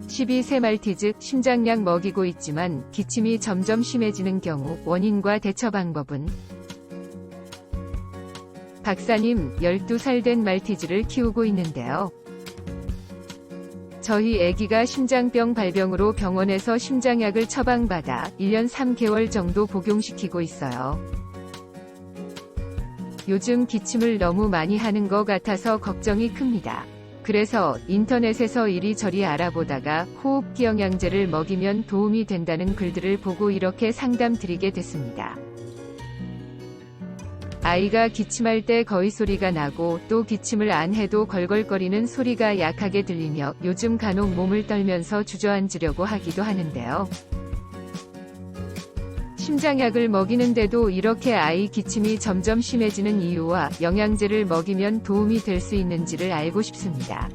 12세 말티즈 심장약 먹이고 있지만 기침이 점점 심해지는 경우 원인과 대처 방법은? 박사님, 12살 된 말티즈를 키우고 있는데요. 저희 아기가 심장병 발병으로 병원에서 심장약을 처방받아 1년 3개월 정도 복용시키고 있어요. 요즘 기침을 너무 많이 하는 것 같아서 걱정이 큽니다. 그래서 인터넷에서 이리저리 알아보다가 호흡기 영양제를 먹이면 도움이 된다는 글들을 보고 이렇게 상담드리게 됐습니다. 아이가 기침할 때 거의 소리가 나고 또 기침을 안 해도 걸걸거리는 소리가 약하게 들리며 요즘 간혹 몸을 떨면서 주저앉으려고 하기도 하는데요. 심장약을 먹이는데도 이렇게 아이 기침이 점점 심해지는 이유와 영양제를 먹이면 도움이 될 수 있는지를 알고 싶습니다.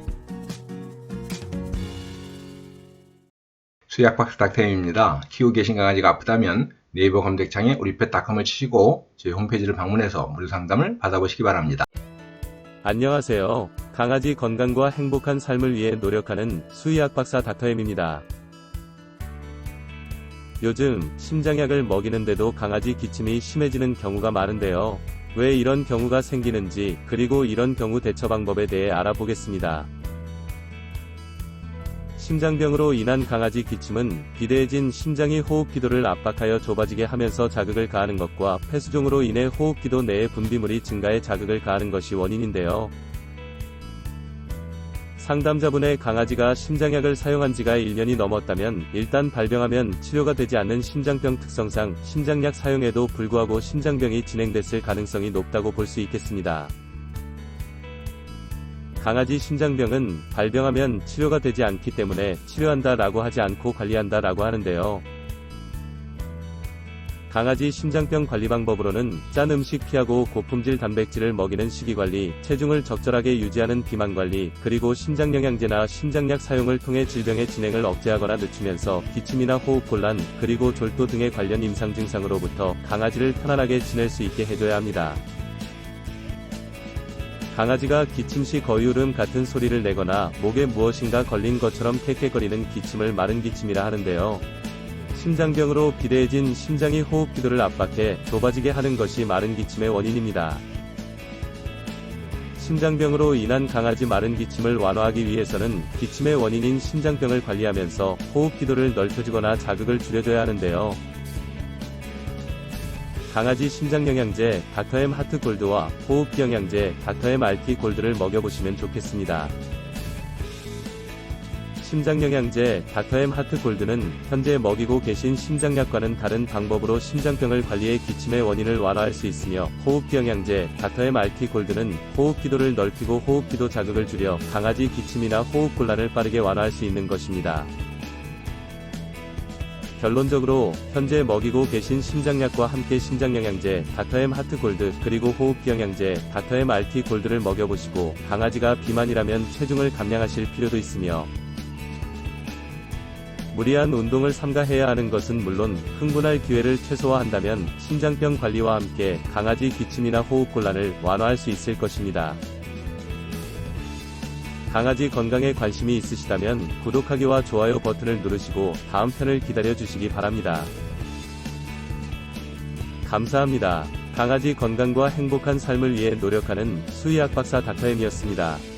수의학박사 닥터임입니다. 키우고 계신 강아지가 아프다면 네이버 검색창에 우리펫닷컴을 치시고 저희 홈페이지를 방문해서 무료 상담을 받아보시기 바랍니다. 안녕하세요. 강아지 건강과 행복한 삶을 위해 노력하는 수의학박사 닥터임입니다. 요즘 심장약을 먹이는데도 강아지 기침이 심해지는 경우가 많은데요. 왜 이런 경우가 생기는지, 그리고 이런 경우 대처 방법에 대해 알아보겠습니다. 심장병으로 인한 강아지 기침은 비대해진 심장이 호흡기도를 압박하여 좁아지게 하면서 자극을 가하는 것과 폐수종으로 인해 호흡기도 내의 분비물이 증가해 자극을 가하는 것이 원인인데요. 상담자분의 강아지가 심장약을 사용한 지가 1년이 넘었다면 일단 발병하면 치료가 되지 않는 심장병 특성상 심장약 사용에도 불구하고 심장병이 진행됐을 가능성이 높다고 볼 수 있겠습니다. 강아지 심장병은 발병하면 치료가 되지 않기 때문에 치료한다 라고 하지 않고 관리한다 라고 하는데요. 강아지 심장병 관리 방법으로는 짠 음식 피하고 고품질 단백질을 먹이는 식이관리, 체중을 적절하게 유지하는 비만관리, 그리고 심장영양제나 심장약 사용을 통해 질병의 진행을 억제하거나 늦추면서 기침이나 호흡곤란, 그리고 졸도 등의 관련 임상 증상으로부터 강아지를 편안하게 지낼 수 있게 해줘야 합니다. 강아지가 기침 시 거위울음 같은 소리를 내거나 목에 무엇인가 걸린 것처럼 헥헥거리는 기침을 마른 기침이라 하는데요. 심장병으로 비대해진 심장이 호흡기도를 압박해 좁아지게 하는 것이 마른 기침의 원인입니다. 심장병으로 인한 강아지 마른 기침을 완화하기 위해서는 기침의 원인인 심장병을 관리하면서 호흡기도를 넓혀주거나 자극을 줄여줘야 하는데요. 강아지 심장영양제 닥터엠 하트골드와 호흡기 영양제 닥터엠 RT 골드를 먹여보시면 좋겠습니다. 심장영양제 닥터엠 하트골드는 현재 먹이고 계신 심장약과는 다른 방법으로 심장병을 관리해 기침의 원인을 완화할 수 있으며, 호흡기 영양제 닥터엠 RT 골드는 호흡기도를 넓히고 호흡기도 자극을 줄여 강아지 기침이나 호흡곤란을 빠르게 완화할 수 있는 것입니다. 결론적으로 현재 먹이고 계신 심장약과 함께 심장영양제 닥터엠 하트골드 그리고 호흡기 영양제 닥터엠 RT 골드를 먹여보시고 강아지가 비만이라면 체중을 감량하실 필요도 있으며, 무리한 운동을 삼가해야 하는 것은 물론 흥분할 기회를 최소화한다면 심장병 관리와 함께 강아지 기침이나 호흡곤란을 완화할 수 있을 것입니다. 강아지 건강에 관심이 있으시다면 구독하기와 좋아요 버튼을 누르시고 다음 편을 기다려주시기 바랍니다. 감사합니다. 강아지 건강과 행복한 삶을 위해 노력하는 수의학박사 닥터엠이었습니다.